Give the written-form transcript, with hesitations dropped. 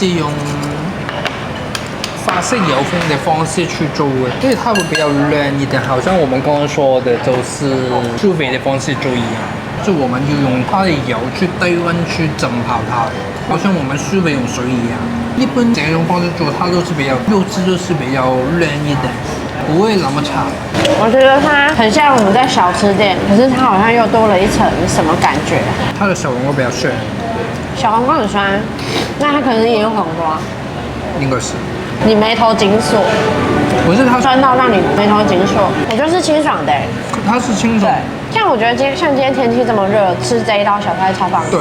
是用法式油封的方式去做的，因为它会比较嫩一点，好像我们刚刚说的就是酥肥的方式做一样。就我们要用它的油去低温去浸泡它，好像我们酥肥用水一样。一般这种方式做，它都是比较肉质都是比较嫩一点，不会那么差。我觉得它很像我们在小吃店，可是它好像又多了一层什么感觉？它的小黄瓜比较酸，小黄瓜很酸，那它可能是腌黄瓜，应该是。你眉头紧锁，不是它酸到让你眉头紧锁。我觉得是清爽的，它是清爽。像我觉得像今天天气这么热，吃这一道小菜超棒。对，